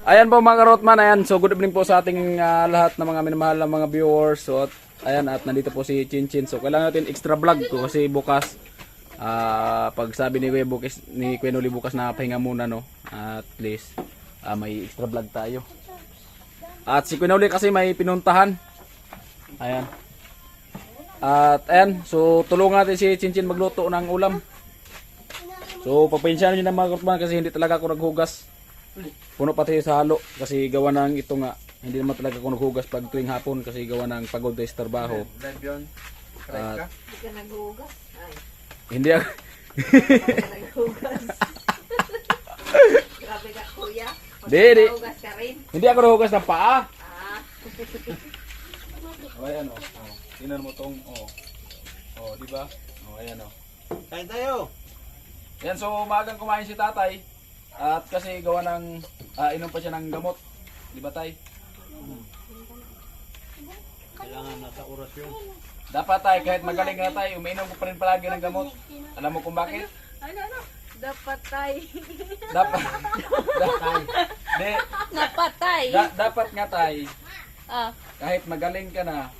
Ayan po mga Rotman, ayan. So good evening po sa ating lahat ng mga minamahal na mga viewers. So ayan, at nandito po si Chinchin. So kailangan natin extra vlog ko kasi bukas pag sabi ni Kuya Noli bukas na pahinga muna, no. At least may extra vlog tayo. At si Kuya Noli kasi may pinuntahan. Ayan. At ayan, so tulungan natin si Chinchin magluto ng ulam. So pagpensyahan niyo na mga Rotman kasi hindi talaga ako naghugas. Puno pati sa halo kasi gawa ng ito nga, hindi naman talaga ako naghugas pag tuwing hapon kasi gawa ng pagod sa trabaho. At Hindi ka naghugas. Ay, hindi ako hindi ka naghugas. Grabe ka kuya. Di. Naghugas ka rin. hindi ako naghugas ng paa. Ah, O ayan o. Tingnan mo tong di ba? Ayan o. Kain tayo. Yan, so maagang kumain si tatay. At kasi gawa ng inom pa siya ng gamot. Di ba tay? Kailangan nasa oras yun. Dapat tay, kahit magaling na tay, umiinom ko pa rin palagi ng gamot. Alam mo kung bakit? ano? Dapat tay. Dapat. Di, Napatay. dapat nga tay, Ah, kahit magaling ka na,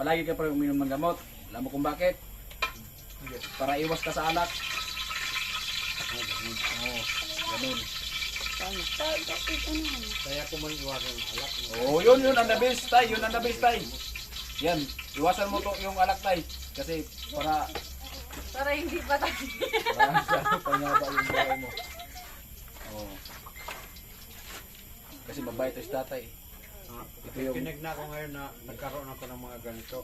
palagi ka pa rin uminom ng gamot. Alam mo kung bakit? Para iwas ka sa alak. Oo, ganun. Kaya ko man iwasan ng alak. Oo, yun ang the best tay, yun ang the best tay. Yan, iwasan mo to yung alak tay. Kasi para hindi patay. panyaba yung buhay mo. Oo. Kasi mabait to si tatay. Ito yung Kinig na ako ngayon na nagkaroon ako ng mga ganito.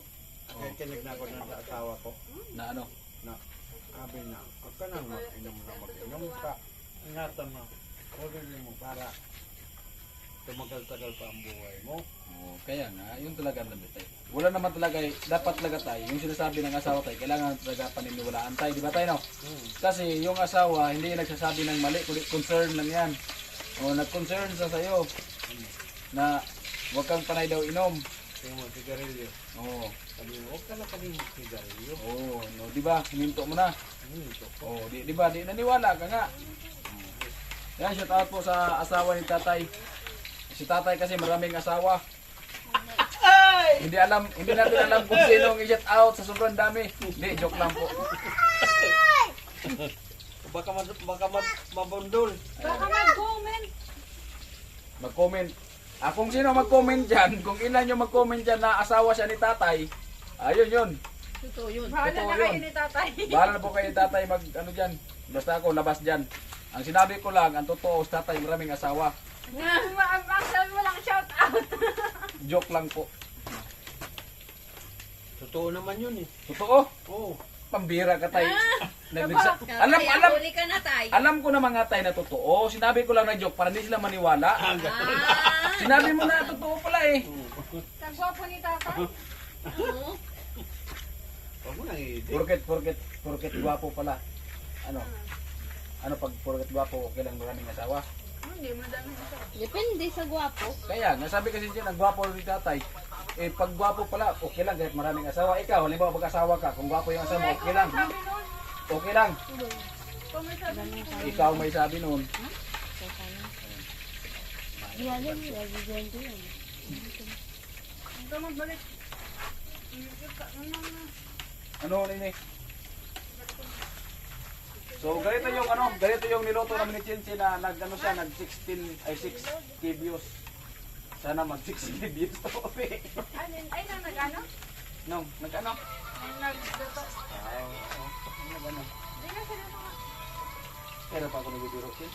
Kaya kinig na ako ng asawa ko na ano. na sabi na, huwag ka nang mag-inom na mag-inom ka. Ingatan mo. Huwag mo para tumagal-tagal pa ang buhay mo. Oo, kaya nga, yun talaga ang dapat tay. Wala naman talaga, dapat talaga tayo. Yung sinasabi ng asawa tayo, kailangan talaga paniniwalaan tayo. Di ba tayo no? Kasi yung asawa, hindi nagsasabi ng mali, kundi concern lang yan. O nag-concern sa sayo na huwag kang panay daw inom. Tingnan mo, sigarilyo. Oo. Sabi mo, huwag ka na paging sigarilyo. Oo, no, di ba? Hininto mo na. Ito. Oo, di ba? Di naniwala ka nga. Yan, shout out po sa asawa ni tatay. Si tatay kasi maraming asawa. Hindi natin alam kung sino ang i-shout out sa sobrang dami. Hindi, joke lang po. Baka mabundol. Baka mag-comment. Mag-comment. Kung sino mag-comment dyan, kung ilan yung mag-comment dyan na asawa siya ni tatay, ayun yun. Totoo yun. Bahala Bahala na na kayo kayo ni tatay. Bahala na po kayo ni tatay mag ano dyan. Basta ako, labas dyan. Ang sinabi ko lang, ang totoo, si tatay maraming asawa. Ang sabi mo lang shout out. Joke lang po. Totoo naman yun eh. Totoo? Oo. Pambira ka tay. Huli ka na tay. Alam ko na mga tay na totoo. Sinabi ko lang na joke para hindi sila maniwala. Sinabi mo na totoo pala eh. Kagwapo ni tatay. Huwag mo nang i-edit. Porket gwapo pala. Ano pag porket gwapo, okay lang maraming asawa. Hindi, madami ito. Depende sa gwapo. Kaya, nasabi kasi siya, nagwapo ni tatay. Eh, pag gwapo pala, okay lang kahit maraming asawa. Ikaw, halimbawa pag-asawa ka, kung gwapo yung asawa mo, okay lang. Okay lang. Ikaw may sabi noon. Iwanan mo, lagi ganito yan. Ito magbalik. Ano nini? So, ganito yung niluto namin ni Chinchi na nag 6K views. Sana mag 6K views to. Ay, nag-ano? No, nag-ano? Nag-doto. Nag-ano? Hindi na sila mga... Kaya pa ako nagbibiro, Chin.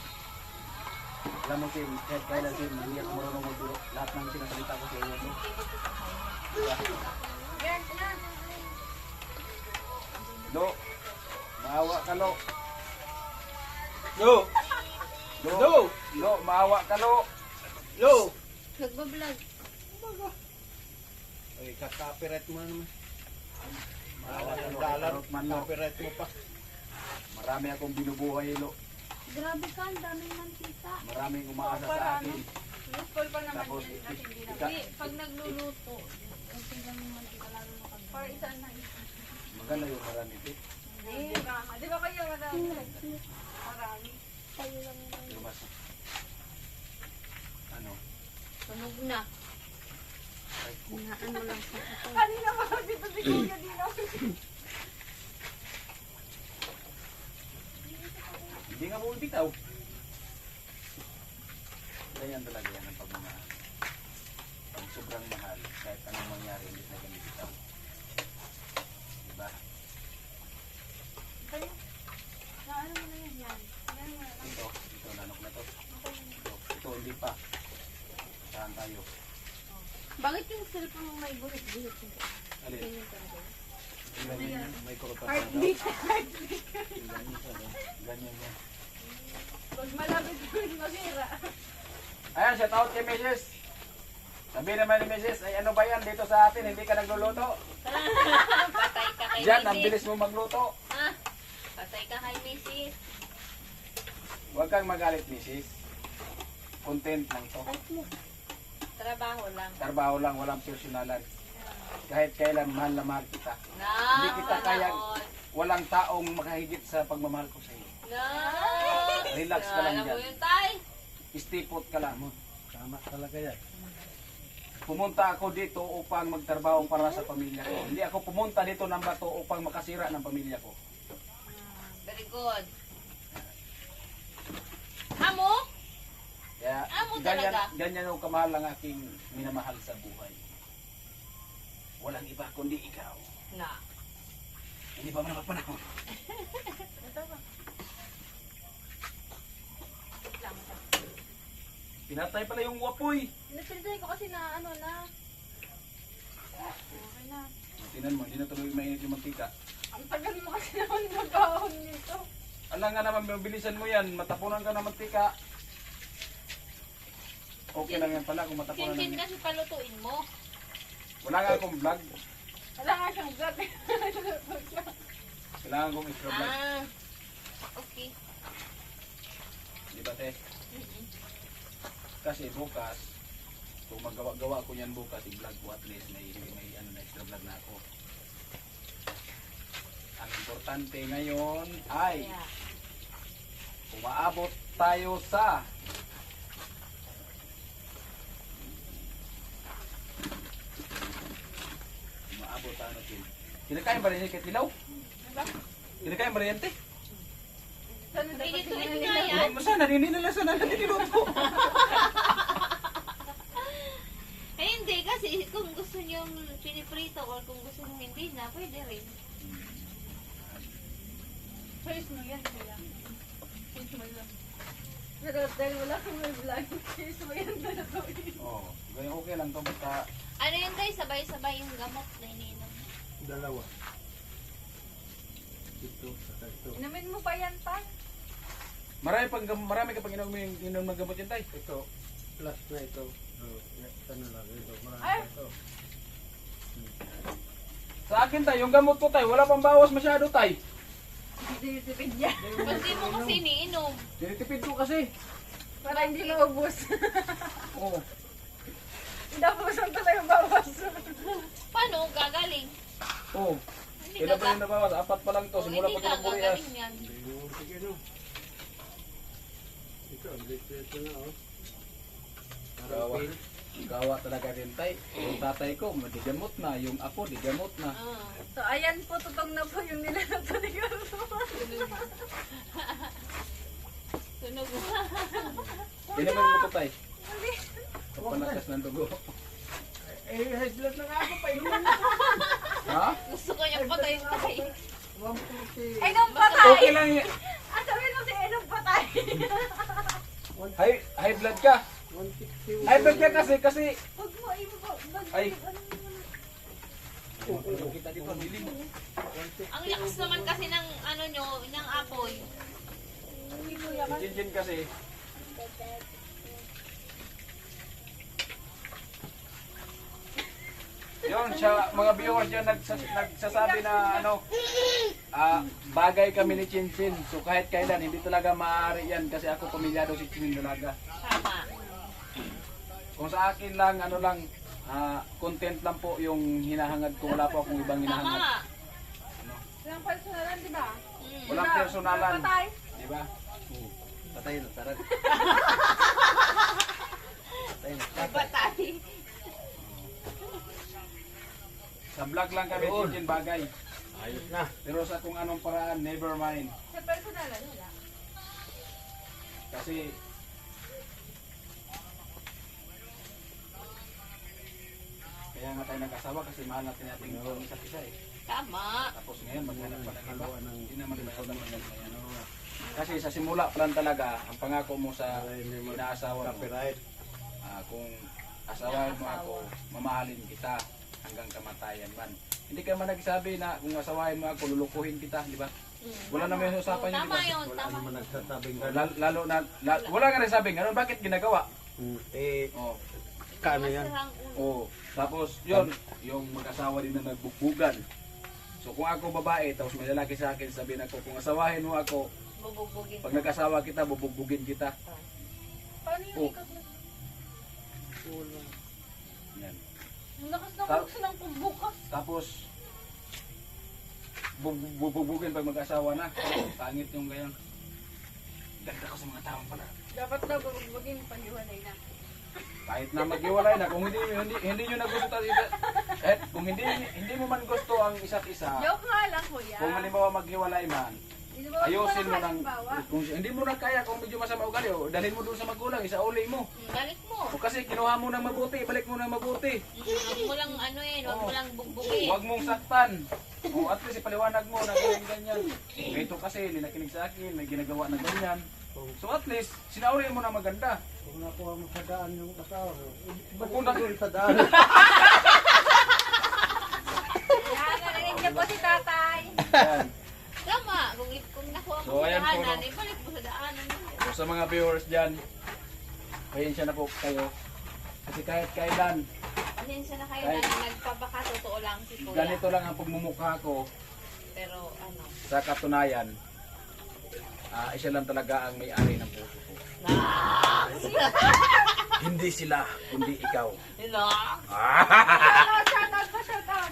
Alam mo, Chin, kahit kailan, Chin, hindi ako marunong magbiro. Lahat ng sinasalita ko sa iyo. Yan na. Lo, maawa ka, Lo. Lo! Lo, maawa ka, Lo. Lo! Nagbablog. Ay, kaka-copyright mo naman. Maawa ng dollar. Copyright mo pa. Marami akong binubuhay, Lo. Grabe ka, ang daming mantika. Maraming umaasa sa akin. Useful pa naman Tapos, yun kasi hindi na. Hindi, pag nagluluto, ang daming mantika lalo na kami. Or isa na isa. Maganda yung marami, Chin. Hindi, di ba kayo marami? Marami. Tayo lang yun. Lumasa. Tunog na. Ano lang sa ito. Kanina pa kasi ito si Kuya Dino. Hindi nga mo bitaw. Ganyan talaga yan ang pagmamahal. Pag sobrang mahal, kahit anong mangyari, hindi na ganyan bitaw. Diba? Kaya, ano mo na yan yan? Yan mo na lang. Ito, nanok na to. Ito, hindi pa. Saan tayo? Bakit yung cellphone mo may guhit-guhit? Alin? Ganyan talaga. May kurupat na Heartbeat. Ganyan yan. Pag malapit ko yung masira. Ayan, shout out kay Mrs. Sabi naman ni Mrs. Ay ano ba yan dito sa atin? Hindi ka nagluluto. Patay ka kay Diyan, ang Mrs. bilis mo magluto. Ha? Patay ka kay Mrs. Huwag kang magalit, Mrs. Content lang to. Trabaho lang. Trabaho lang, walang personalan. Kahit kailan, mahal na mahal kita. No, Hindi kita kaya, walang taong makahigit sa pagmamahal ko sa iyo. No. Relax ka lang Alam mo dyan. yun, tay? Istipot ka lang. Tama talaga yan. Pumunta ako dito upang magtrabaho para sa pamilya ko. Hindi ako pumunta dito ng bato upang makasira ng pamilya ko. Very good. Amo? Kaya Amo ganyan, talaga? ganyan ang kamahal ang aking minamahal sa buhay. Walang iba kundi ikaw. Na. Hindi pa man panahon. Pinatay pala yung wapoy. Napilitan ko kasi na ano na. Okay na. Tinan mo, hindi na tuloy mainit yung mantika. Ang tagal mo kasi naman mag-ahon nito. Alam nga naman, mabilisan mo yan. Matapunan ka ng mantika. Okay lang yan pala kung matapunan Chinchin ng... kasi palutuin mo. Wala nga akong vlog. Wala nga siyang vlog. Kailangan kong extra vlog. Ah. Okay. Di ba, te? Kasi bukas, kung magawa-gawa ko yan bukas, i-vlog ko at least may ano na extra vlog na ako. Ang importante ngayon ay Yeah. umaabot tayo sa ano din. Kinakain ba rin yung katilaw? Kinakain ba rin yan, te? Sana Hindi dapat ito yun ito nila. nga yan. Sana, hindi nila sana natin niluto. Eh hindi kasi kung gusto niyo piniprito or kung gusto niyo hindi na, pwede rin. Choice mo yan, kuya. Choice mo lang. Pero dahil wala kang may vlog, choice mo yan na gawin. Oo, ganyan okay lang to basta Ano yun guys, sabay-sabay yung gamot na ininom. Dalawa. Ito, saka ito. Inamin mo pa yan, pa? marami ka pang inom ng gamot yan, tay. Ito, plus na ito. Oh, ano lang, ito. Marami Ay! na ito. Sa akin, tay, yung gamot ko, tay, wala pang bawas masyado, tay. Tinitipid niya. Ba't di mo kasi iniinom? Tinitipid ko kasi. Para hindi maubos. Oo. Tapos ang talaga bawas. Paano gagaling? Oo. Hindi Ilan pa gaga- yung nabawas? Apat pa lang to. Oh, Simula hindi pa ka ito ng Burias. gagaling yan. Hindi mo, sige no. Ito, ang ito na oh. Gawa. Parang pin. Gawa talaga rin, tay. Yung tatay ko, madigamot na. Yung ako, digamot na. Ah, So ayan po, tutong na po yung nilalang panigan mo. tunog. Inumin mo to, tay. Kapanakas ng dugo. Eh, high blood na nga ako pa. Inuman Ha? Gusto ko niyang patayin tayo. 140. Ay, nung patay! Okay lang yan. Ah, sabihin mo si Enong patay! High blood ka. 160. High blood ka kasi. Huwag mo, Ay. Kita dito, dilim. Ang lakas naman kasi ng ano nyo, ng apoy. Si Jinjin kasi. Yun, siya, mga viewers dyan nagsasabi na ano, bagay kami ni Chinchin. So kahit kailan, hindi talaga maaari yan kasi ako pamilyado si Chinchin talaga. Tama. Kung sa akin lang, ano lang, content lang po yung hinahangad ko. Wala po akong ibang hinahangad. Tama. Walang personalan, di ba? Walang personalan. Patay! Di ba? Patay na, tara. Patay. vlog lang kami, Chinchin, bagay. Ayos na. Pero sa kung anong paraan, never mind. Sa personalan, wala. Kasi kaya nga tayo nag-asawa kasi mahal natin natin yung isa't isa eh. Tama. Tapos ngayon maghanap pa ng iba. Hindi naman mayroon naman ng ano. Kasi sa simula pa lang talaga, ang pangako mo sa inaasawa mo, Copyright. kung asawahin mo ako, mamahalin kita hanggang kamatayan man. Hindi ka man nagsabi na kung asawahin mo ako, lulukuhin kita, di ba? Wala naman yung usapan yun, di Tama ba? yun, Wala tama. naman nagsasabing Lalo na, wala nga rin sabi, ganun, bakit ginagawa? Oh, Kano yan? Masarang ulo. oh. Tapos, yun, yung mag-asawa din na nagbugbugan. So, kung ako babae, tapos may lalaki sa akin, sabihin ako, kung asawahin mo ako, Bubugbugin pag ka. nag-asawa kita, bubugbugin kita. Paano yung Oh. ikot mo? Yan. Ang lakas ng Ta- buksan ng pagbukas. Tapos, bubugbugin pag mag-asawa na. Pangit yung ganyan. Ganda ko sa mga taong pala. Dapat daw bubugbugin, paghiwalay na. Kahit na maghiwalay na, kung hindi nyo na gusto kung hindi mo man gusto ang isa't isa, Joke nga lang, kuya. kung halimbawa maghiwalay man, Di ba, ayusin mo wala ng, halimbawa. kung hindi mo na kaya, kung medyo masama ugali, dalhin mo doon sa magulang, isauli mo. Balik mo. O kasi kinuha mo ng mabuti, balik mo ng mabuti. Huwag mo lang ano huwag mo lang bugbugin. Huwag mong saktan. O at least ipaliwanag mo na ganyan. Ito kasi, hindi nakinig sa akin, may ginagawa na ganyan. So at least, sinauli mo na maganda. Kung nakuha mo sa daan yung asawa mo, ba't Kung mo doon sa daan? Yan, narinig niyo po si tatay. Yan. Tama. Kung nakuha mo So, sa ayan po, daanan, no? ibalik mo sa daanan. So sa mga viewers dyan, pasensya na po kayo. Kasi kahit kailan, Pasensya na kayo Kahit- na nagpapaka totoo lang si Kuya. ganito lang ang pagmumukha ko. Pero ano. Sa katunayan, siya lang talaga ang may-ari ng puso ko. Hindi sila, kundi ikaw. Hello? Shout out pa, shout out.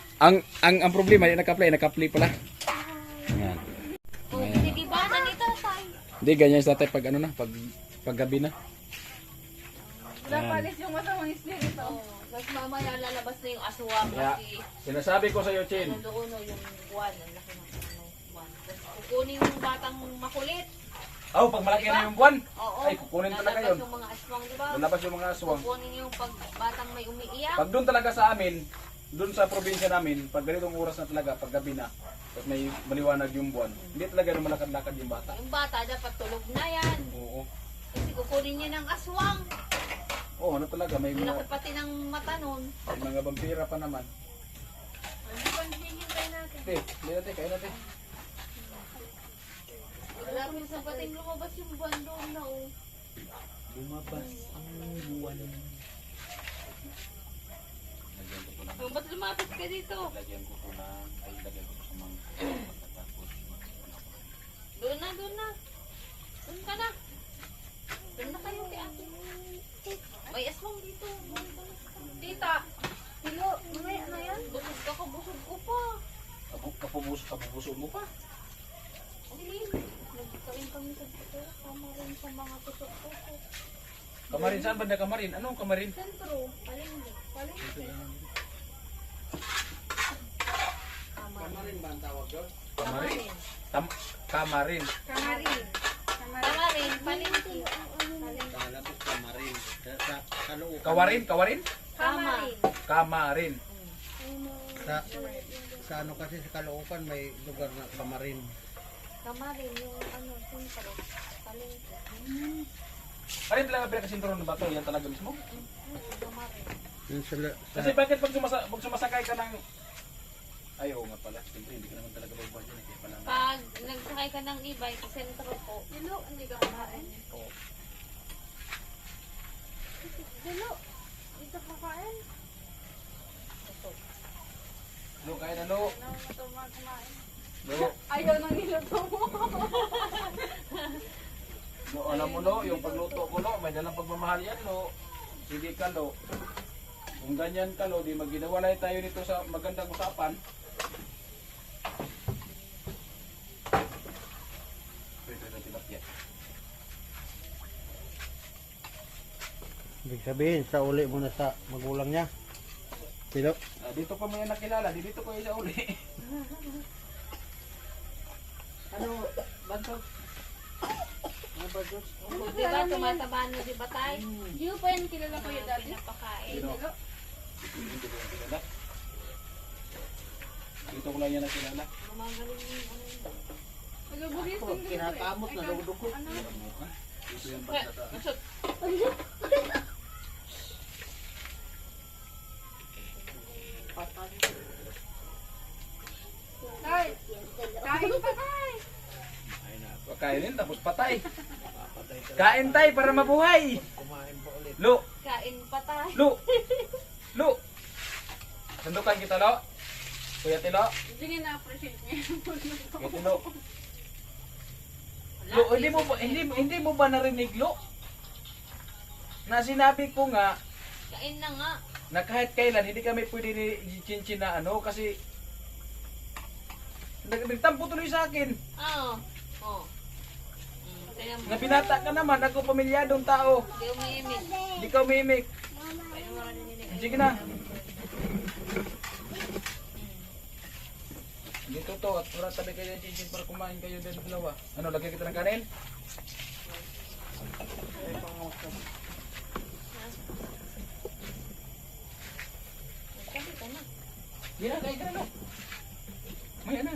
Ang problema, yung naka-play pala. Yan. Kung hindi ba na ni tatay? Hindi, ganyan sa tatay pag ano na, pag gabi na. Wala palis yung masamang espiritu. Tapos mamaya lalabas na yung aswang Kaya, kasi sinasabi ko sa iyo, Chin, nandoon yung buwan. Ang laki ng buwan. Tapos kukunin yung batang makulit. pag malaki na yung buwan, Oo. ay, kukunin talaga lalabas yun. yung mga aswang, di ba? Lalabas yung mga aswang. Kukunin yung batang may umiiyak. Pag doon talaga sa amin, doon sa probinsya namin, pag ganitong oras na talaga, pag gabi na, tapos may maliwanag yung buwan, hindi talaga lumalakad-lakad yung bata. Yung bata dapat tulog na yan. Oo. Kasi kukunin niya ng aswang. Oo, ano talaga, may Yung mga, laki pati ng mata nun. may mga vampira pa naman. Ano pa hinihintay natin? Hindi natin, kaya natin. Wala rin sa pating lumabas yung buwan doon na oh. Lumabas ang buwan. Lagyan ko po ng, Oh, ba't lumapit ka dito? lagyan ko po ng, ay lagyan ko po sa mga pagkatapos. Doon na, doon na. Doon ka na. Doon na kayo kay ate. May aswang dito. Tita, tilo, mamaya na yan. Busog ka, busog ko pa. Kapubuso mo pa. Okay. Nagkain kami sa dito. Tama rin sa mga tusok-tusok. Kamarin, saan banda kamarin? Anong kamarin? Sentro. Palengke. Palengke. Kamarin. ba ang tawag doon? Kamarin. Kamarin. Kamarin. Kamarin. Kamarin. Palengke. Kala ko kamarin. Sa Caloocan. Kawarin? Kamarin. Kamarin. Sa ano kasi sa Caloocan may lugar na kamarin. Kamarin. Yung ano, sentro. Palengke. Karin talaga pinakasinturon ng bato, yan talaga mismo. Kamarin. Yung Kasi bakit pag sumasakay ka ng... Ay, oo nga pala. Siyempre, hindi ka naman talaga babae dyan. Kaya pala nga. Pag nagsakay ka ng e-bike, sa sentro po. Tilo, hindi ka kakain. Tilo, dito kakain. Lo, kaya na lo. Ano mo ito mga kumain? Lo, Ayaw nang niluto mo. lo, alam mo lo, yung pagluto ko lo, may dalang pagmamahal yan lo. Sige ka lo. Kung ganyan ka lo, di magginawalay tayo nito sa magandang usapan. Pwede na tilapia. Ibig sabihin, sa uli mo na sa magulang niya. Sino? Dito pa mo yan nakilala, dito ko isa uli. Ano? Bantot? Ano bantot? Di ba tumataba na di ba tayo? Hindi ko pa yan kilala ko yung dati. Pinapakain. Sino? Dito ko yan kilala. Dito ko lang yan nakilala. Gumagaling yung ano yun. Nagabulis Ako, din ko. kinakamot na dugo. Ano? Dito yan Kaya, pagkata. masot. Tay! Kain pa tay! Kainin tapos patay. Kain tay para mabuhay. Kumain pa ulit. Lo, Kain pa tayo. lo. Lo. Sandukan kita lo. Kuya Tilo. Hindi nga na-appreciate niya. Kuya Tilo. Lo, hindi mo ba narinig lo? Na sinabi ko nga Kain na nga. na kahit kailan hindi kami pwede ni Chinchin na ano kasi nagtampo tuloy sa akin. Oo. Oo. Kaya mo. Na binata ka naman, ako pamilyadong tao. Hindi umiimik. Hindi ka umimik. Kaya mo rin nininig. Sige na. Dito to, at para tabi kayo ng Chinchin para kumain kayo din dalawa. Ano, lagyan kita ng kanin? Sabi ka na. Hindi na, kain ka na no. Maya na.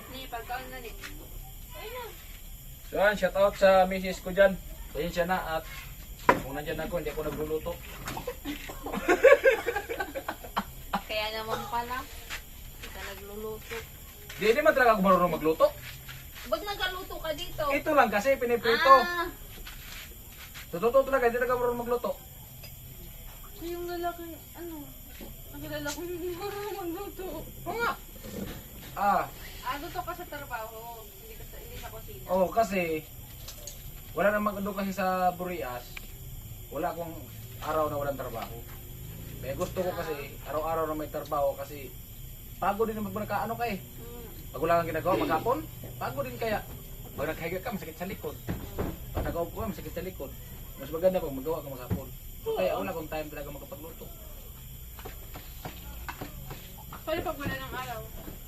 Hindi, pagkaon na din. So yan, shout out sa misis ko dyan. Pasensya na at kung nandyan ako, hindi ako nagluluto. Kaya naman pala. Kita nagluluto. Di man talaga ako marunong magluto. Ba't nagaluto ka dito? Ito lang kasi, piniprito. Ah, Totoo talaga, hindi talaga marunong magluto. So yung lalaki, ano, ang kilala ko hindi marunong magluto. Oo nga. Ah, Luto ka sa trabaho, hindi sa kusina. oo kasi wala namang ano kasi sa Burias. Wala akong araw na walang trabaho. Kaya gusto ko kasi araw-araw na may trabaho kasi pagod din magbanaka ano ka eh. Pag wala kang ginagawa maghapon, pagod din kaya. Pag naghiga ka, masakit sa likod. Pag nag-upo ka, masakit sa likod. Mas maganda pag magawa ka maghapon. Kaya wala akong time talaga makapagluto. Pwede pag wala ng araw.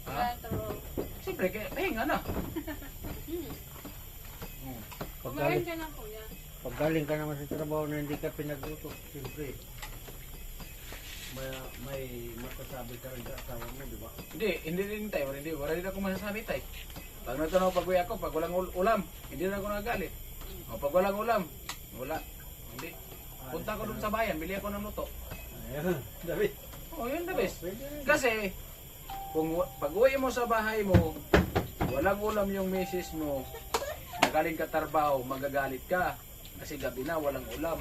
Wala ng trabaho. Siyempre, kaya pahinga na. Kumain ka na kuya. Pag galing ka naman sa trabaho na hindi ka pinagluto, siyempre, may masasabi ka rin sa asawa mo, di ba? Hindi din tayo. Wala din ako masasabi tayo. Pag nagtanong pag-uwi ako, pag walang ulam, hindi na ako nagalit. O pag walang ulam, wala. Hindi. Punta ko dun sa bayan, bili ako ng luto. Ayan, David. Oh, yun the best. Pwede rin. Kasi, kung pag-uwi mo sa bahay mo, walang ulam yung misis mo, nagaling ka trabaho, magagalit ka. Kasi gabi na, walang ulam.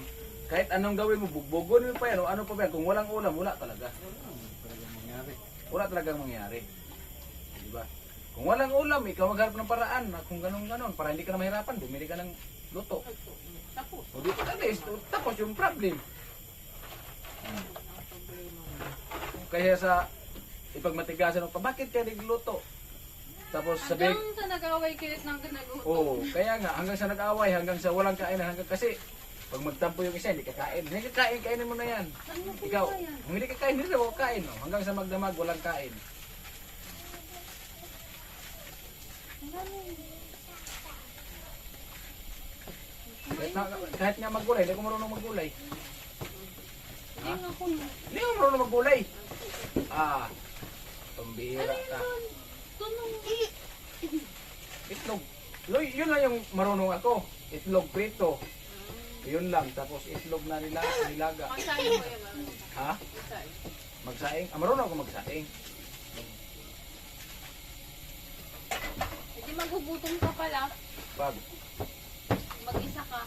Kahit anong gawin mo, bugbogon mo pa yan, o ano pa ba yan, kung walang ulam, wala talaga. Talagang mangyari. Wala talagang mangyari. Di ba? Kung walang ulam, ikaw magharap ng paraan na kung ganun-ganon, para hindi ka na mahirapan, bumili ka ng luto. Tapos. O di at least, tapos yung problem. Kaya sa ipagmatigasan mo pa, bakit ka nagluto? Tapos sabi, Hanggang sa nag-away kilit ng ginagutom. oh, kaya nga, hanggang sa nag-away, hanggang sa walang kainan, hanggang kasi, pag magtampo yung isa, hindi ka kain. Hindi ka kain, kainin mo na yan. Ikaw, kung hindi ka kain, hindi na ako kain. Oh. Hanggang sa magdamag, walang kain. Kahit nga maggulay, hindi ko marunong maggulay. Ha? Hindi ko marunong maggulay. Ah, pambihira ka. Itlog. Yun lang yung marunong ako. Itlog prito. Yun lang. Tapos itlog na nilaga. Magsaing mo yan. Ha? Magsaing. Magsaing? Ah, marunong ako magsaing. Hindi magugutom ka pala. Pag, Mag-isa ka.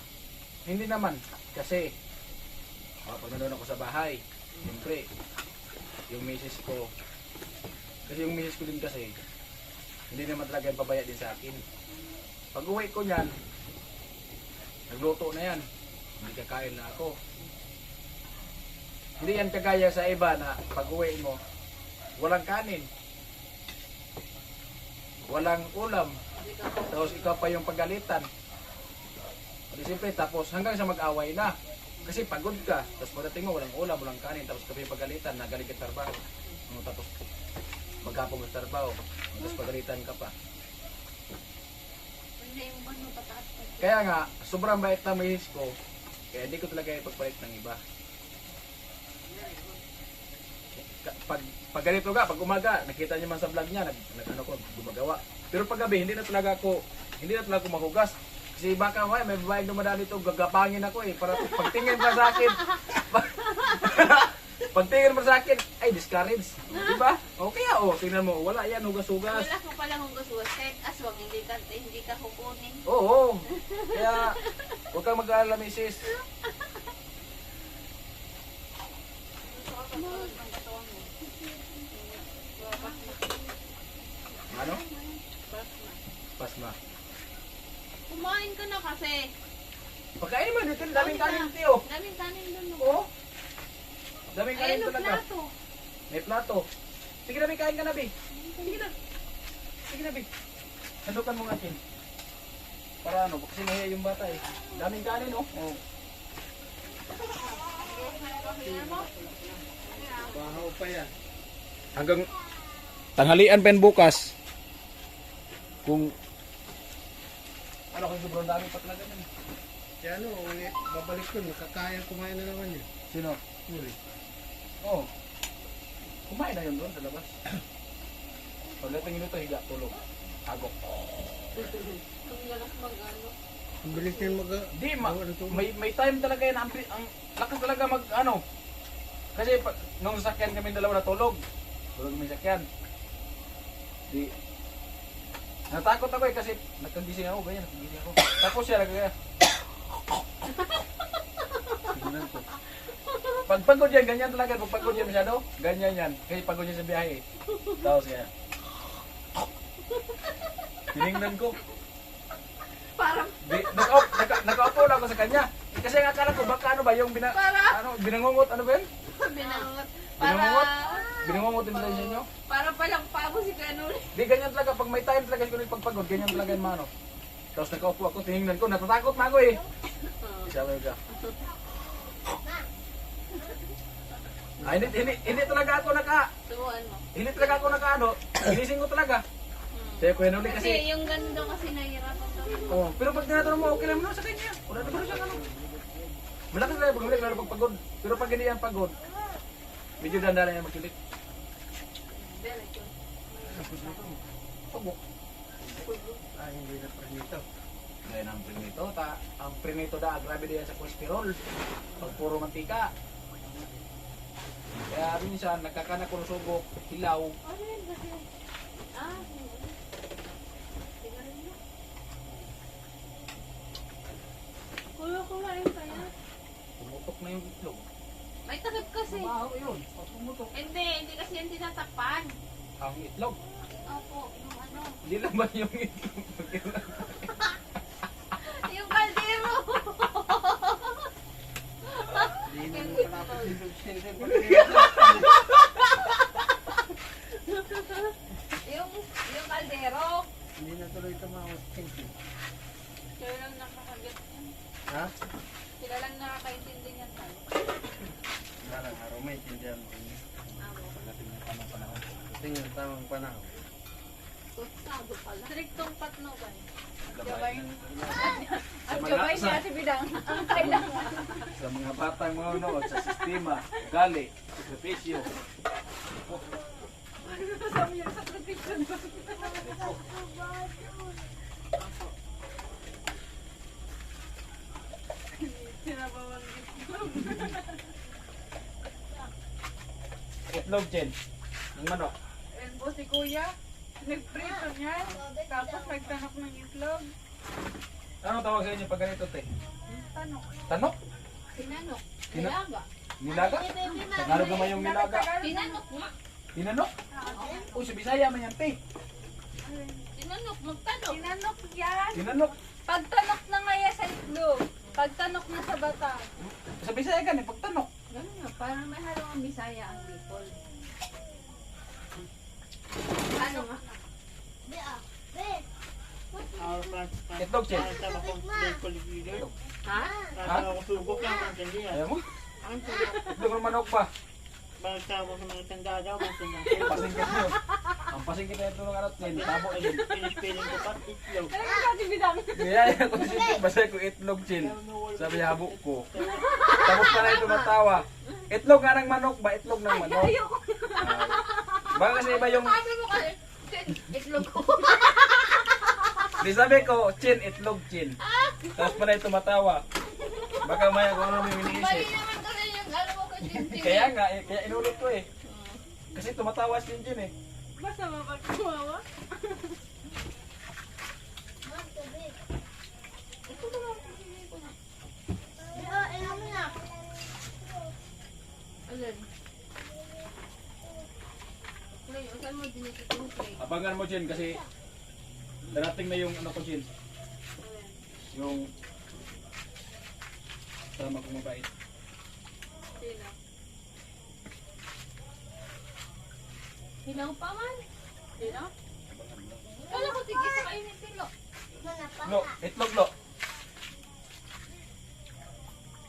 hindi naman. Kasi, pag nandun ako sa bahay, siyempre, yung misis ko, kasi yung misis ko din kasi, hindi naman talaga yung pabaya din sa akin. Pag uwi ko niyan, nagluto na yan. Hindi kakain na ako. Hindi yan kagaya sa iba na pag uwi mo, walang kanin. walang ulam. Tapos ikaw pa yung pagalitan. Di siyempre, tapos hanggang sa mag-away na. Kasi pagod ka. Tapos pagdating mo, walang ulam, walang kanin. Tapos kami pagalitan, nagaling ka trabaho. Tapos magkapong sa trabaho. Tapos pagalitan ka pa. Hindi yung ano pataas pa. Kaya nga, sobrang bait na misis ko. Kaya hindi ko talaga ipagpalit ng iba. Pag ganito ka, pag umaga, nakita niyo man sa vlog niya, ano ko, gumagawa. Pero pag gabi, hindi na talaga ako mahugas. Kasi baka may babaeng dumadaan dito, gagapangin ako eh. Para pagtingin pa sa akin, pagtingin mo sa akin, ay discourage. Diba? Okay tingnan mo, wala yan, hugas-hugas. Wala ko palang hugas-hugas. Kahit aswang, hindi ka kukunin. Oo. Kaya, huwag kang mag-aalala, misis. Ano? Pasma. Kumain ka na kasi. Pagkain mo dito, daming kanin dito. Daming kanin doon. Oo. Daming kanin Ayun, talaga. plato. May plato. Sige na, kain ka na, Bi. Sige na. Sige na, Bi. Sandukan mo nga, Chin. Para ano, kasi nahiya yung bata eh. Daming kanin, oh. Oh. Bahaw pa yan. Hanggang tanghalian pa yan bukas. Kung ano kung sobrang dami pa talaga yan. Kaya ano, babalik ko, nakakaya kumain na naman yun. Sino? Huli. Oh. Kumain na yun doon sa labas. Pagdating nito, higa, tulog. Agok. Ang lakas mag-ano. Ang bilis niyan Di, gawa ng tulog. may time talaga yan. Ang lakas talaga mag, ano. Kasi nung sasakyan kami dalawa natulog. Tulog kami sasakyan. Di, natakot ako eh kasi nagkagising ako, ganyan, nagkagising ako. Tapos siya nagkaya. Tingnan ko. Pag pagod yan, ganyan talaga. Pag pagod yan masyado, ganyan yan. Kasi pagod yan sa biyahe eh. Tapos kaya. Tinignan ko. Parang, Nakaupo lang ako sa kanya. Kasi ang akala ko baka ano ba yung binangungot, ano ba yun? binangot. Binangungot? Para, Binangungot din sa inyo? para palang pabo si Kanuli. Di, ganyan talaga. Pag may time talaga siguro pagpagod, ganyan talaga yung mano. Tapos nakaupo ako, tinignan ko, natatakot na ako eh. Sabi ka. Hindi talaga ako Subuan mo. hindi talaga ako ano, ginising ko talaga. Kaya ko yan ulit Kasi kasi, yung ganito kasi nahihirapan daw. oh, pero pag tinatanong mo, okay lang naman sa kanya. Wala naman siya ano. Malakas na yung pagmulik, lalo pag pagod. Pero pag hindi yan pagod, medyo dandalan yan magsulit. Pagod. Ay, hindi na pranito. Ngayon ang prinito, ang prinito grabe din yan sa cholesterol. Pag puro mantika. Kaya minsan, nagkakanak ko ng sugok, hilaw. Ano yun kasi? Ah, kumain ka yan. Tumutok na yung itlog. May takip kasi. Mabaho yun. Pag tumutok. Hindi kasi yan tinatakpan. Ang itlog. Opo, yung ano. Hindi lang ba yung itlog? Yung kaldero. Hindi na malapit yung sinsin pa yung kaldero. Hindi na tuloy tumawag sinsin. Sila lang nakakagat yan. Ha? Sila lang nakakaintindi yan tayo. Darang araw may tindihan mo. Pagdating ng tamang panahon. Tingnan tamang panahon. Sago pala. Striktong patno ba? Gabay na. Ang gabay niya si Bidang. Ang kailangan. Sa mga batang mga noon, sa sistema, gali, sakripisyo. Sa mga sakripisyo. Sinabawang itlog. Itlog, Jen. Ng manok. And po si Kuya, nagprito niya. Tapos nagtanok ng itlog. Anong tawag sa inyo pag ganito, te? Tanok. Tanok? Tinanok. Tina- Nilaga. Nilaga? Tagalog naman yung nilaga. Tinanok nga. Tinanok? Uy, sa Bisaya man yan, te. Tinanok. Magtanok. Tinanok yan. Tinanok. Pagtanok na nga yan sa itlog. Pagtanok na sa bata. Sa Bisaya ka, pagtanok. Ganun nga. Parang may halong Bisaya ang people. Ano nga? Itlog, Chin. Tama ko, dahil ko ligido. Ha? Tama ko sugok lang ang tindi. Ayaw mo? Ang tulog. Itlog ng manok pa. Bakit tama sa mga tanda daw, mga tanda. Pasingkit nyo. Ang pasingkit na ito ng ano, Chin. Tabo na yun. Pinispiling ko pa, itlog. Ano ba sa bidang? Kaya yan kung sino, basta ko itlog, Chin. Sabi habo ko. Tapos pa na ito matawa. Itlog nga ng manok ba? Itlog ng manok. Ayoko. Baka kasi iba yung... Sabi mo kasi, itlog ko. Di sabi ko, Chin, itlog, Chin. Tapos pa na ito matawa. Baka maya kung ano yung Mali iniisip. naman kasi yung alam mo kasi yung Kaya nga, kaya inulit ko eh. Kasi tumatawa si Chin eh. Basta mapagkumawa. Ito naman, pili ko na. Alin? Clay, saan mo dinikit yung clay? Abangan mo, Chin, kasi darating na yung ano ko, Chin. Yung tama kong mabait. Sino? Hilaw pa man. Sino? Kala ko tigil sa kayo ni Tilo. Lo, itlog, lo.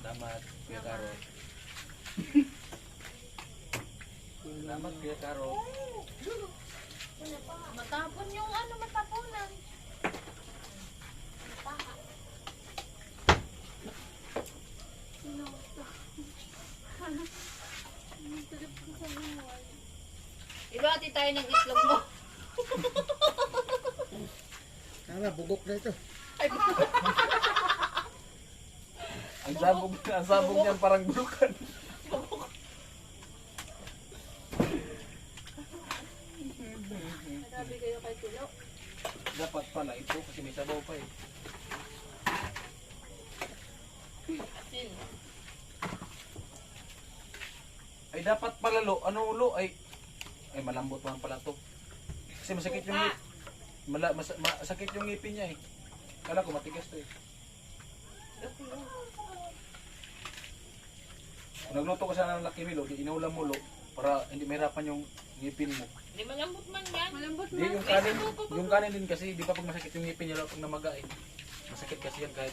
Salamat, Kuya Karo. Salamat, Kuya Karo. Matapon yung ano, matapunan. Ibati tayo ng itlog mo. Sana, bugok na ito. Ang sabog niyan parang bulukan. Sabi kayo kay Tilo. Dapat pala ito kasi may sabaw pa eh. Asin. Ay dapat pala lo, ano lo ay malambot man pala to. Kasi masakit yung masakit yung ngipin niya eh. Kala ko matigas to eh. Kung nagluto ko sana ng Lucky Meal, di inaulam mo lo para hindi mahirapan yung ngipin mo. Hindi malambot man yan. Malambot Di na. yung kanin din kasi di pa pag masakit yung ngipin niya pag namaga eh. Masakit kasi yan kahit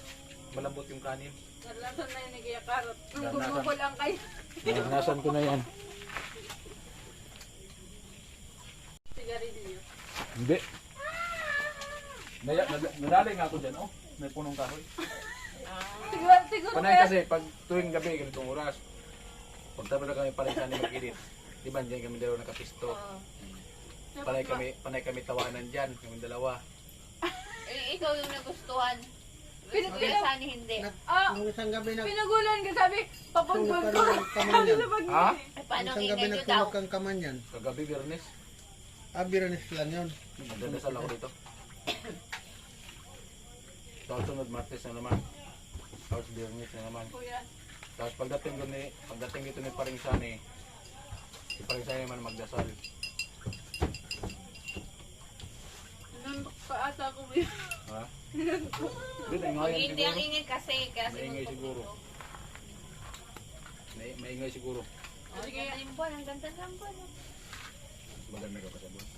malambot yung kanin. Narlasan na yun ni Kuya Karot. Narlasan. Gumuko lang kayo. Naranasan ko na yan. Sigarilyo. Hindi. Nadali nga ako dyan. Oh, may punong kahoy. Siguro Panay kaya. kasi pag tuwing gabi, ganitong oras, pagtapos na kami paresan ni mag-edit, di ba dyan kami dalawa nakapisto. Panay kami tawanan dyan, kami dalawa. Eh, ikaw yung nagustuhan. Pinag- Kuya Sani hindi. Ah, Nung isang gabi pinugulan ka sabi, papagbag ko. Tulog ka ng kaman yan. Ha? Eh, paano ang Isang gabi ingay nyo daw? nagtulog kang kaman yan. Kagabi, Biyernes, Biranis lang yun. nagdadasal ako dito. Tapos sunod, Martes na naman. Tapos Biyernes na naman. Kuya, Tapos pagdating dito ni Paring Sani, si Paring Sani naman magdasal. nantok pa ata ako. Kuya. Ha? Dito, Hindi ingayan ang siguro. ingay kasi. Kasi Maingay siguro. Maingay siguro. Oh, sige. Ang buwan, ang ganda ng buwan. Maganda ka pa sa buwan.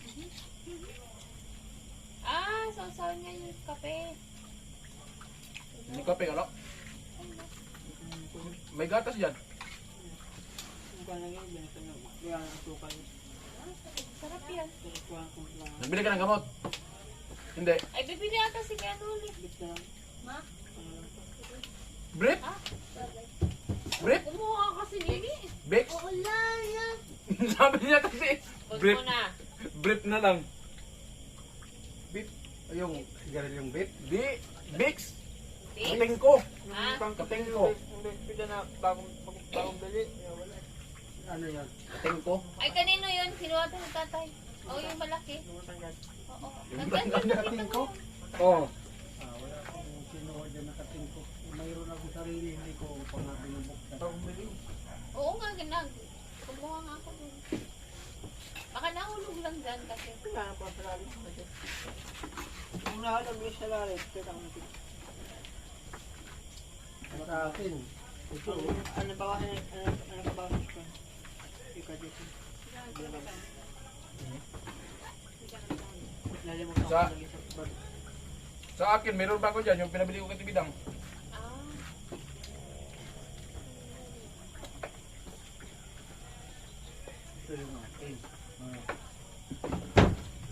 Ah, sausaw niya yung kape. Hindi kape ka, no? May gatas dyan. Sarap yan. Nagbili ka ng gamot? Hindi. Ay, bibili ata si Kuya Nuli. Ma? Brief? Brief? Kumuha ka kasi nini. Bix? Wala yan. Sabi niya kasi, Huwag brief. mo na. Brief na lang. Bip. Yung sigarilyong bip. Di, Bix. Bix? Kating ko. Ah. Kating ko. Pila na bagong bili. Ano yan? Kating ko. Ay, kanino yun? Kinuha ito ng tatay. Oo, yung malaki. Oo. Yung Naganda Kating ko? Oo. Wala akong sinuha dyan na kating ko. Mayroon ako sarili, hindi ko pa nga binubuksan. Oo nga, ginag. Kumuha nga ako dun. Baka nahulog lang dyan kasi. Kailangan pa sa lalim. Kung nahalag yung sa lalim, kailangan natin. Sa akin, ito. Ano ba ko? Ika dito. Lalim mo Sa- Sa akin, meron ba ako dyan yung pinabili ko kay Tibidang? Ah.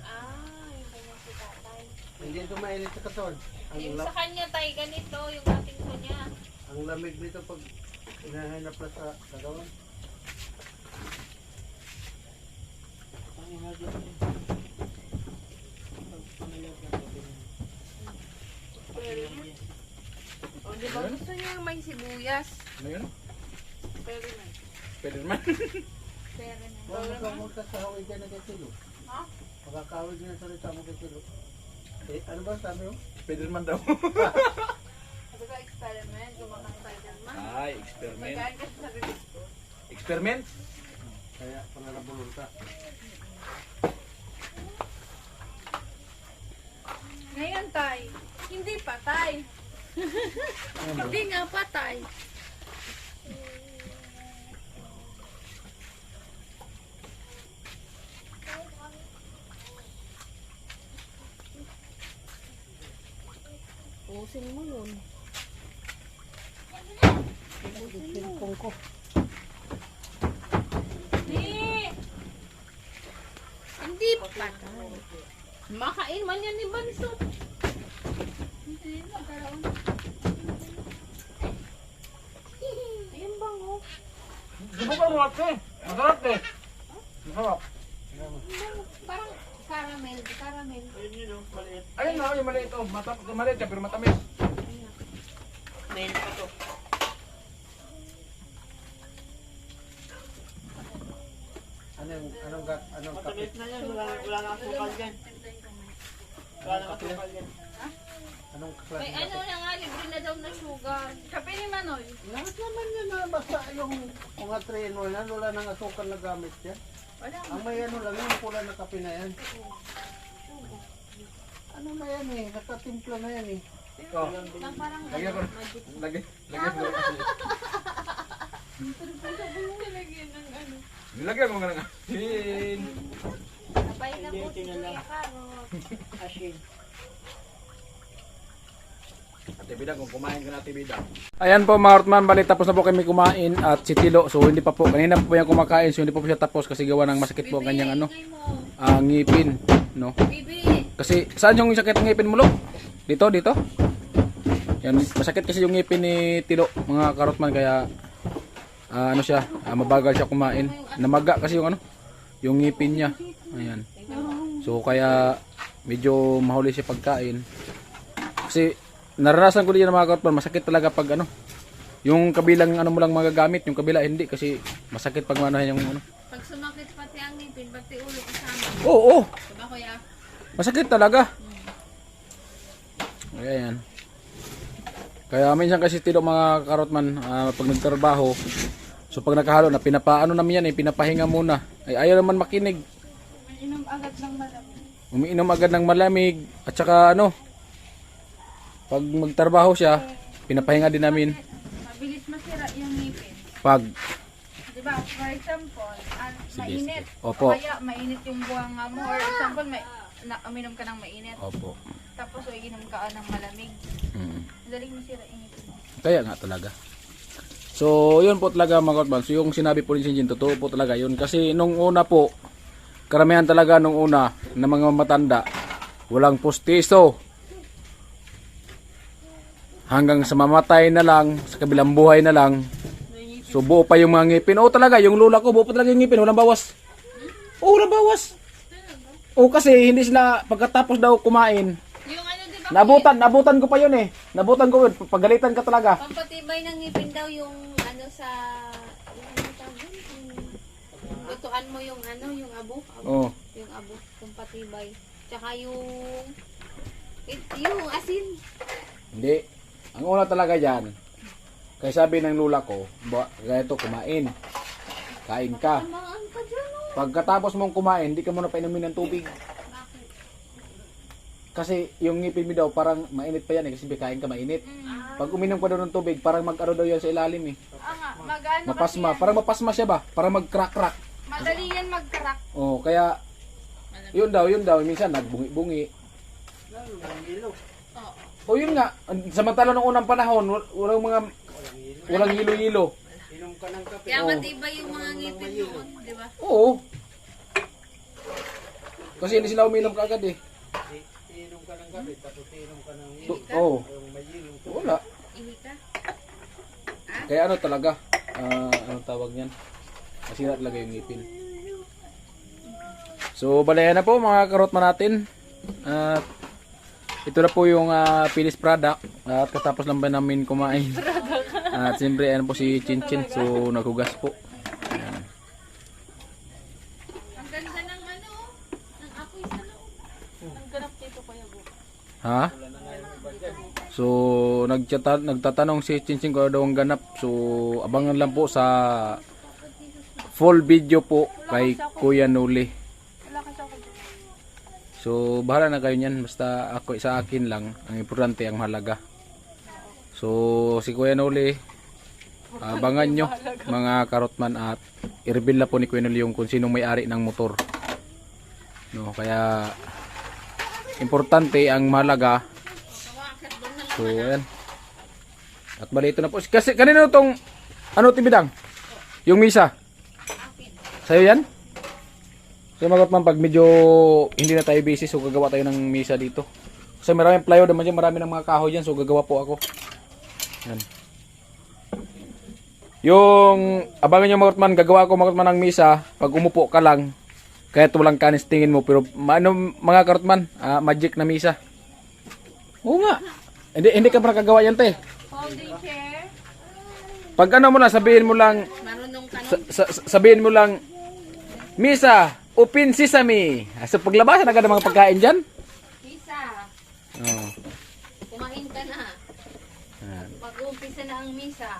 Ah, yung kanyang si tatay. Hindi ito mainit sa katawan. Yung sa kanya tay, ganito, yung ating ko niya. Ang lamig nito pag hinahanap na sa katawan. O, di ba gusto niya yung may sibuyas? Ano yun? Pero may. Pwede naman. Pero may. Huwag ka sa hawig ka na kay Tilo. Ha? Makakawig na salita mo kay Tilo. Eh, ano ba sabi mo? Pwede naman daw. Sabi ko, experiment. Gumakang tayo naman. Ay, experiment. Magkain ka sa release ko. Experiment? Kaya pangalabulong ka. Ngayon, tay. Hindi patay. Hindi nga patay. Pusin mo yun. Silpong ko. Hindi patay. Makain man yan ni Banso. Hindi magkaroon. Ayun bang oh. Subukan mo ate. Masarap eh. Masarap. Parang caramel, caramel. Ayun na, yung maliit oh. Maliit siya pero matamis. Anong kape? na yan, wala na asukal yan. Wala na asukal yan. Anong May klase? ano na nga, libre na daw na sugar. Kape ni Manoy. Lahat naman yan na basta yung mga 3 in 1 yan, wala nang asukal na gamit yan. Wala. Ang may ano lang, yung pula na kape na yan. Ano na yan eh, nakatimpla na yan eh. Oh. Lang parang Lagyan ko. Lagyan ko. Nilagyan ng ano. Nilagyan mo nga ng asin. sabay na po si Kuya Karot. Asin. Ate Bidang, kung kumain ka na Ate Bidang. Ayan po mga Hortman, bali tapos na po kami kumain at si Tilo, so hindi pa po, kanina po yan kumakain, so hindi po siya tapos kasi gawa ng masakit po ang kanyang ano, Ingay mo. ngipin, no? Bibi. Kasi saan yung sakit ng ngipin mo, Lo? Dito, dito? Yan, masakit kasi yung ngipin ni Tilo, mga Karotman, kaya ano siya, mabagal siya kumain. Namaga kasi yung ano, yung ngipin niya. Ayan. So kaya medyo mahuli siya pagkain. Kasi naranasan ko din yan mga Karotman, masakit talaga pag ano, yung kabilang ano mo lang magagamit, yung kabila hindi kasi masakit pag manahan yung ano. Pag sumakit pati ang ngipin, pati ulo kasama. Oo, Diba kuya? masakit talaga. Ayan. Kaya minsan kasi Tilo mga Karotman, pag nagtrabaho, so pag nakahalo na pinapaano namin yan pinapahinga muna. Ay ayaw naman makinig. Inom agad ng malamig. Umiinom agad ng malamig at saka ano, pag magtrabaho siya, pinapahinga din namin. Mabilis masira yung ngipin. Pag Diba, for example, mainit. Opo. O kaya mainit yung buhanga mo. Or example, uminom ka ng mainit. Opo. Tapos inom ka ng malamig. Mm. Daling masira yung ngipin. Kaya nga talaga. So, yun po talaga mga Karotman. So, yung sinabi po ni Sinjin, totoo po talaga yun. Kasi nung una po, karamihan talaga nung una na mga matanda, walang pustiso. Hanggang sa mamatay na lang, sa kabilang buhay na lang. So, buo pa yung mga ngipin. Oo talaga, yung lula ko, buo pa talaga yung ngipin. Walang bawas. Oo, walang bawas. Oo, kasi hindi sila, pagkatapos daw kumain, Yung ano diba? nabutan ko pa yun eh. Nabutan ko yun, pagalitan ka talaga. Pampatibay ng ngipin daw yung ano sa... Yung ano tawag yun? Yung lutuan mo yung ano, yung abo. Oo. Yung abo, pampatibay. Tsaka yung asin. Hindi. Ang una talaga dyan, kaya sabi ng lula ko, ganito kumain. Kain ka. Tamaan ka dyan oh. Pagkatapos mong kumain, hindi ka muna painumin ng tubig. Bakit? Kasi yung ngipin mo daw, parang mainit pa yan eh, kasi kain ka mainit. Ah. Pag uminom ka daw ng tubig, parang mag-ano daw yan sa ilalim eh. Nga, mag-ano Mapasma. kasi Parang mapasma siya ba? Parang mag-crack-crack. yan. Madali yan mag-crack. Oh, kaya, yun daw, minsan nagbungi-bungi. Lalo, ang ilo. Oo. O yun nga, samantala nung unang panahon, walang hilo-hilo. Inom ka ng kape. Kaya matibay yung mga ngipin noon, di ba? Oo. Kasi hindi sila uminom kaagad eh. Inom ka ng kape, tapos inom ka ng Oo. yung may yelo. Wala. Ihi ka. Kaya ano talaga, anong tawag niyan? Masira talaga yung ngipin. So, balayan na po mga karotman natin. At ito na po yung finished product. At katapos lang ba namin kumain. At siyempre, ano po si Chinchin. So, naghugas po. Ayan. Ang ganda ng ano, ng apoy sa loob. Ang ganap dito Kuya Bo. Ha? So, nagtatanong si Chinchin kung ano daw ang ganap. So, abangan lang po sa full video po kay Kuya Noli. Wala kasi ako. So, bahala na kayo niyan. Basta ako sa akin lang. Ang importante, ang mahalaga. So, si Kuya Noli, abangan nyo mga karotman at i-reveal na po ni Kuya Noli yung kung sinong may-ari ng motor. No, kaya importante ang mahalaga. So, ayan. At bali ito na po. Kasi kanino tong ano tibidang? Yung misa. Sa'yo yan? So mga man, pag medyo hindi na tayo busy, so gagawa tayo ng misa dito. Kasi maraming plywood naman dyan, marami ng mga kahoy dyan, so gagawa po ako. Yan. Yung abangan nyo mga man, gagawa ko mga man ng misa, pag umupo ka lang, kahit walang kanis tingin mo, pero ano mga karotman, magic na misa. Oo nga. Hindi ka pa nakagawa yan, te. Folding chair. Pag ano mo lang, sabihin mo lang, Marunong ka nun. sabihin mo lang, misa, open sesame. So paglabasan agad ng mga pagkain dyan. Misa, Oh. kumain ka na. Pag-uumpisa na ang misa.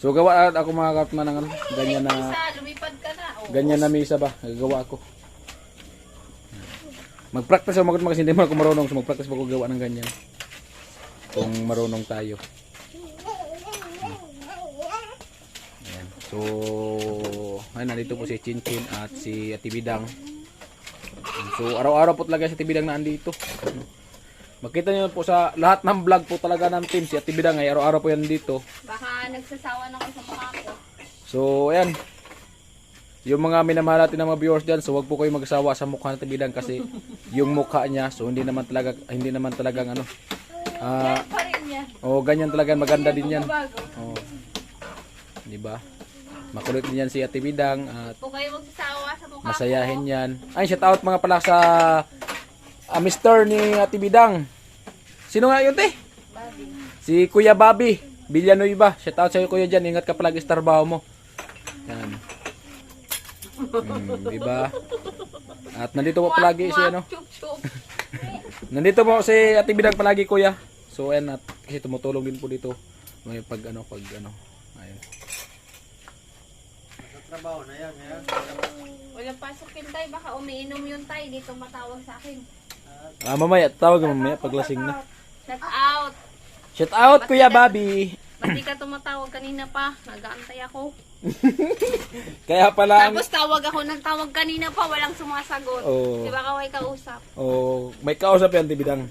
So gawa ako mga karotman ng ano, ganyan na Misa, lumipad ka na. Oh. ganyan na misa ba? Gagawa ako. Mag-practice ako kasi hindi mo ako marunong, so mag-practice ako gawa ng ganyan. Kung marunong tayo. Ayan. So, ayun, nandito po si Chinchin at si Ate Bidang. So, araw-araw po talaga si Ate Bidang na andito. Makita niyo po sa lahat ng vlog po talaga ng team, si Ate Bidang ay araw-araw po yan dito. Baka nagsasawa na ako sa mukha ko. So, ayan. Yung mga minamahal natin ng mga viewers dyan, so wag po kayo magsawa sa mukha ng Bidang kasi yung mukha niya, so hindi naman talagang ano. Yan pa rin yan. Ganyan talaga, maganda din yan. Bago. Oh. Di ba? Makulit din yan si Ate Bidang at Kung kayo magsasawa sa mukha masayahin yan. Ay, shout out mga pala sa Mr. ni Ate Bidang. Sino nga yun, te? Bobby. Si Kuya Bobby Villanueva. Shout out sa'yo, kuya, dyan. Ingat ka palagi sa trabaho mo. Yan. Di ba? At nandito po palagi si ano. Chup-chup. Nandito po si Ate Bidang palagi, kuya. So, ayan, at kasi tumutulong din po dito. May pag ano. Ayun. Trabaho na yan, ha? Walang pasok yun tayo. Baka umiinom yun tayo. Dito matawag sa akin. Mamaya, tawag mamaya paglasing na. Shout out. Shout out, Kuya Bobby. Ba't di ka tumatawag kanina pa? Nag-aantay ako. Kaya pala ang... Tapos tawag ako ng tawag kanina pa. Walang sumasagot. Oo. Di ba kaway kausap? May kausap yan, Ate Bidang.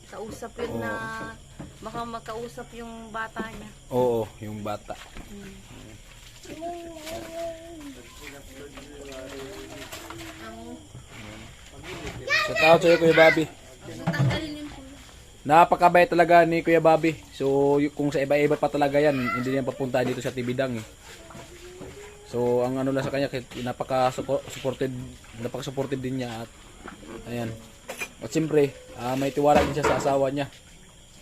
Kausap yun na baka makausap yung bata niya. Oo, yung bata. Shout out sa'yo, Kuya Bobby. Tanggalin yung pulo. Napakabait talaga ni Kuya Bobby. So, kung sa iba-iba pa talaga yan, hindi niya papunta dito sa Tibidang eh. So, ang ano lang sa kanya, napaka-supportive din niya at ayan. At siyempre, may tiwala din siya sa asawa niya.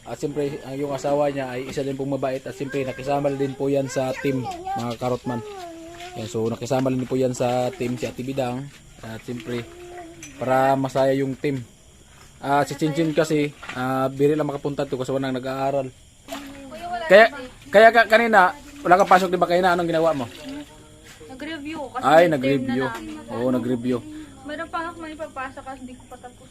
At siyempre, yung asawa niya ay isa din pong mabait at siyempre nakisama din po yan sa team, mga karotman. Yan, so, nakisama din po yan sa team si Ate Bidang. At siyempre, para masaya yung team. Si Chinchin kasi, biri lang makapunta to kasi walang nag-aaral. Kaya kanina, wala kang pasok, di ba? Kaya na, anong ginawa mo? Nag-review. Kasi Ay, may term nag-review. na namin. Oo, nag-review. Meron pa ako may papasok kasi hindi ko pa tapos.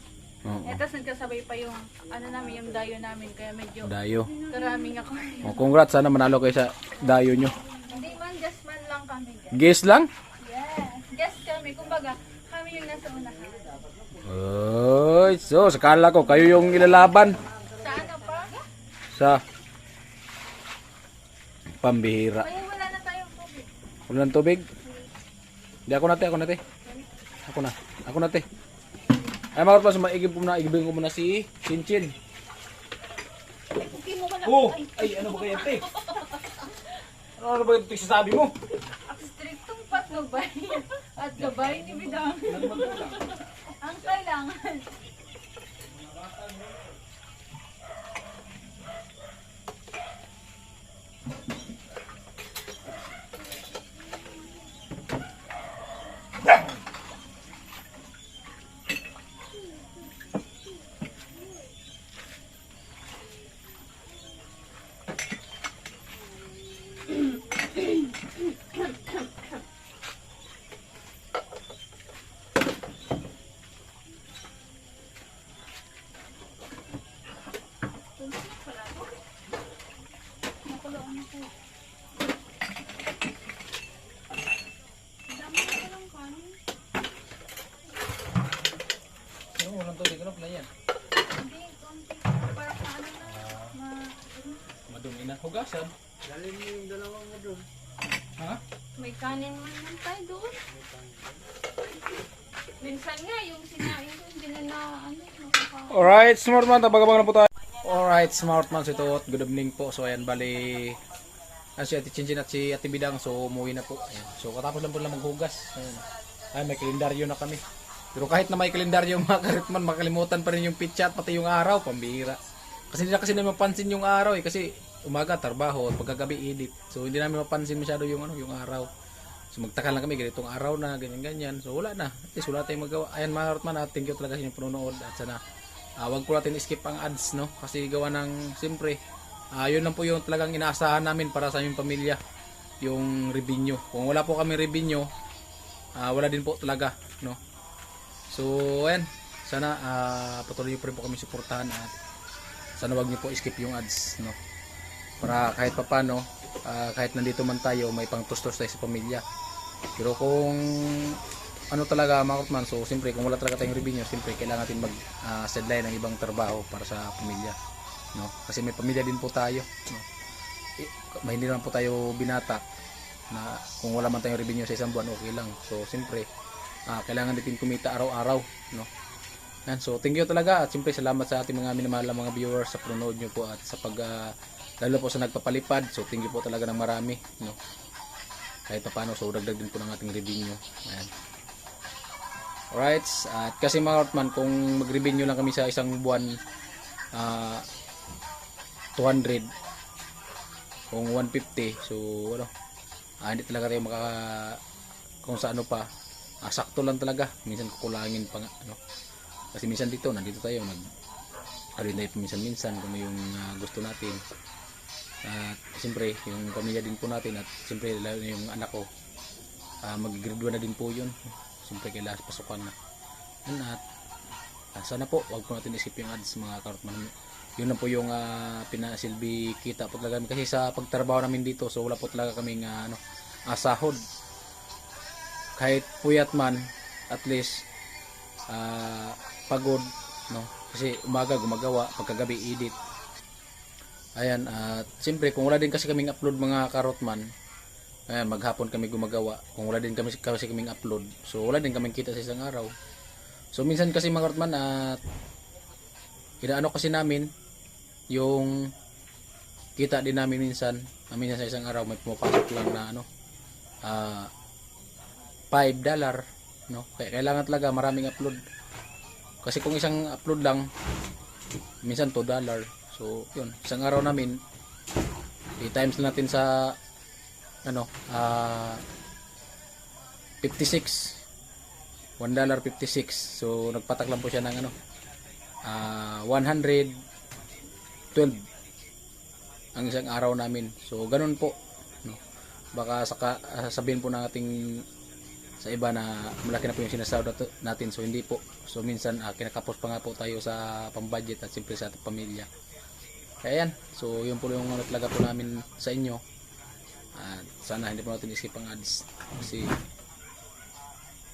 Oo. Tapos nagkasabay pa yung ano namin, yung dayo namin. Kaya medyo Dayo. karaming ako. Congrats, sana manalo kayo sa dayo nyo. Hindi man, just man lang kami. Guys. Guess lang? Yes. Guess kami. Kumbaga, Kami yung nasa unahan. Oy, so sakala ko kayo yung ilalaban Sa ano pa? sa pambihira. Kaya wala na tayong tubig. Wala ng tubig? Hindi ako nate. Ako nate. Ay mga kapatid, maigibin ko muna si Chinchin. Okay mo ka na. Oh, ay ano ba kaya te? Ano ba yung sasabi mo? Striktong patnubay at gabay ni Bidang. Ang kailangan. Ano walang tubig? Ano pala yan? Hindi, konti. Parang ano na. Madumi na. Hugasan. Dalhin mo yung dalawang mo doon. Ha? May kanin man lang tayo doon. Minsan nga, yung sinain ko, hindi na ano, nakaka... Alright, smart man. Tabag-abang na po tayo. Alright, smart man. So ito, good evening po. So ayan, bali... si Ate Chinchin at si Ate Bidang. So umuwi na po. Ayan. So katapos lang po lang maghugas. Ayan. Ay, may kalendaryo na kami. Pero kahit na may kalendaryo mga karitman, makalimutan pa rin yung pitcha at pati yung araw. Pambihira. Kasi hindi na kasi namin mapansin yung araw eh. Kasi umaga, trabaho. At pagkagabi, edit. So hindi namin mapansin masyado yung, yung araw. So magtaka lang kami, ganitong araw na, ganyan-ganyan. So wala na. At least wala tayong magawa. Ayan mga karitman, thank you talaga sa inyong panonood. At sana, wag po natin skip ang ads, no? Kasi gawa ng, siyempre, yun lang po yung talagang inaasahan namin para sa aming pamilya. Yung revenue. Kung wala po kami revenue, wala din po talaga, no? So, ayan. Sana patuloy po rin po kami suportahan at sana wag niyo po skip yung ads, no? Para kahit papano, kahit nandito man tayo, may pangtustos tayo sa pamilya. Pero kung ano talaga mga kapatman, so siyempre kung wala talaga tayong revenue, siyempre kailangan natin mag-sideline ng ibang trabaho para sa pamilya, no? Kasi may pamilya din po tayo, no? Hindi naman po tayo binata na kung wala man tayong revenue sa isang buwan, okay lang. So siyempre kailangan natin kumita araw-araw, no? Yan, so thank you talaga at siyempre salamat sa ating mga minamahal na mga viewers sa panonood nyo po at sa lalo po sa nagpapalipad. So thank you po talaga ng marami, no? Kahit pa paano, so dagdag din po ng ating revenue. Ayan. Alright, at kasi mga Hortman, kung mag-revenue lang kami sa isang buwan 200, kung 150, so ano, hindi talaga tayo kung sa ano pa, sakto lang talaga. Minsan kukulangin pa nga, ano? Kasi minsan nandito tayo alin tayo minsan kung ano yung gusto natin. At siyempre yung pamilya din po natin at siyempre lalo yung anak ko, mag-graduate na din po yun. Siyempre kailangan pasukan na. At sana po wag po natin isip yung ads mga karotman. Yun lang po yung pinasilbi kita po talaga kasi sa pagtrabaho namin dito, so wala po talaga kaming sahod. Kahit puyat man, at least pagod, no? Kasi umaga gumagawa, pagkagabi edit. Ayan, at siyempre kung wala din kasi kaming upload mga karotman, ayan, maghapon kami gumagawa. Kung wala din kasi kaming upload, so wala din kaming kita sa isang araw. So minsan kasi mga karotman, inaano kasi namin yung kita din namin minsan sa isang araw may pumapasok lang na $5, no? Kaya kailangan talaga maraming upload. Kasi kung isang upload lang, minsan $2. So, yun, isang araw namin i-times natin sa 56. $1.56. So, nagpatak lang po siya ng 112 ang isang araw namin. So, ganun po, no? Baka sabihin po ng ating sa iba na malaki na po yung sinasahod natin, so hindi po. So minsan kinakapos pa nga po tayo sa pambudget at siyempre sa ating pamilya. Kaya yan, so yun po yung talaga po namin sa inyo. At sana hindi po natin isip ang ads kasi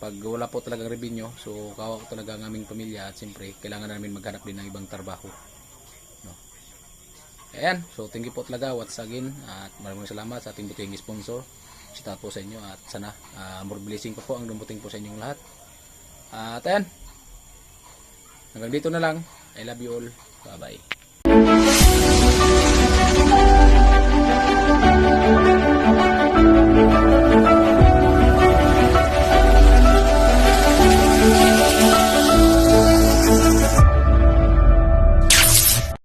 pag wala po talagang revenue, so kawa ko talaga ang aming pamilya at siyempre kailangan namin maghanap din ng ibang trabaho. No. Ayan, so thank you po talaga once again at maraming salamat sa ating buting sponsor. Shout out po sa inyo at sana more blessing po ang dumuting po sa inyong lahat. At ayan, hanggang dito na lang. I love you all. Bye bye.